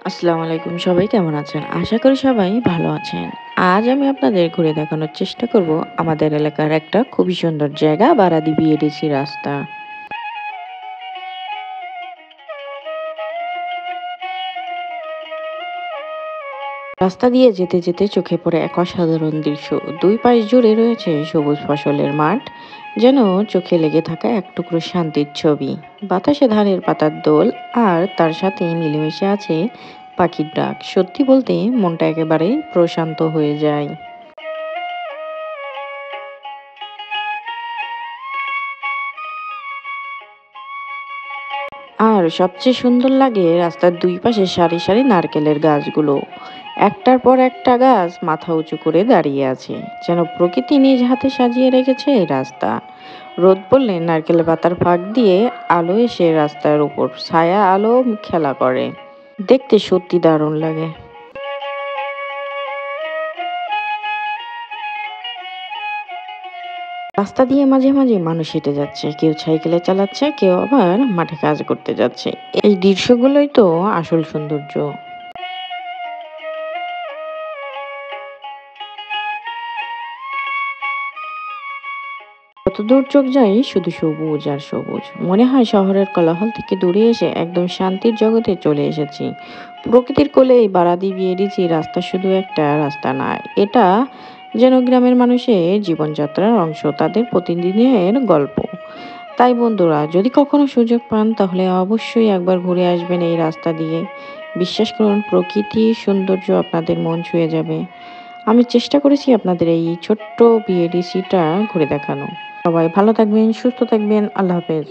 আসসালামু আলাইকুম। সবাই কেমন আছেন? আশা করি সবাই ভালো আছেন। আজ আমি আপনাদের ঘুরে দেখানোর চেষ্টা করব আমাদের এলাকার একটা খুবই সুন্দর জায়গা বারাদি বিএডিসি রাস্তা। রাস্তা দিয়ে যেতে যেতে চোখে পড়ে এক অসাধারণ দৃশ্য। দুই পাশ জুড়ে রয়েছে সবুজ ফসলের মাঠ, যেন চোখে লেগে থাকা এক টুকরো শান্তির ছবি। বাতাসে ধানের পাতার দোল, আর তার সাথেই মিলেমিশে আছে পাখির ডাক। সত্যি বলতে মনটা একেবারে প্রশান্ত হয়ে যায়। আর সবচেয়ে সুন্দর লাগে রাস্তার দুই পাশে সারি সারি নারকেলের গাছগুলো। একটার পর একটা গাছ মাথা উঁচু করে দাঁড়িয়ে আছে, যেন প্রকৃতি নিজ হাতে সাজিয়ে রেখেছে এই রাস্তা। রোদ পড়লে নারকেলের পাতার ফাঁক দিয়ে আলো এসে রাস্তার উপর ছায়া আলো খেলা করে। দেখতে সত্যি দারুণ লাগে। রাস্তা দিয়ে মাঝে মাঝে মানুষ হেঁটে যাচ্ছে, কেউ সাইকেলে চালাচ্ছে, কেউ আবার মাঠে কাজ করতে যাচ্ছে। এই দৃশ্যগুলোই তো আসল সৌন্দর্য। যতদূর চোখ যায় শুধু সবুজ আর সবুজ। মনে হয় শহরের কোলাহল থেকে দূরে এসে একদম শান্তির জগতে চলে এসেছি। প্রকৃতির কোলে এই বারাদি বিএডিসি রাস্তা শুধু একটা রাস্তা না, এটা যেন গ্রামের মানুষের জীবনযাত্রার অংশ, তাদের প্রতিদিনের গল্প। তাই বন্ধুরা, যদি কখনো সুযোগ পান তাহলে অবশ্যই একবার ঘুরে আসবেন এই রাস্তা দিয়ে। বিশ্বাস করুন, প্রকৃতির সৌন্দর্য আপনাদের মন ছুঁয়ে যাবে। আমি চেষ্টা করেছি আপনাদের এই ছোট্ট বিএডিসিটা ঘুরে দেখানো। সবাই ভালো থাকবেন, সুস্থ থাকবেন। আল্লাহ হাফেজ।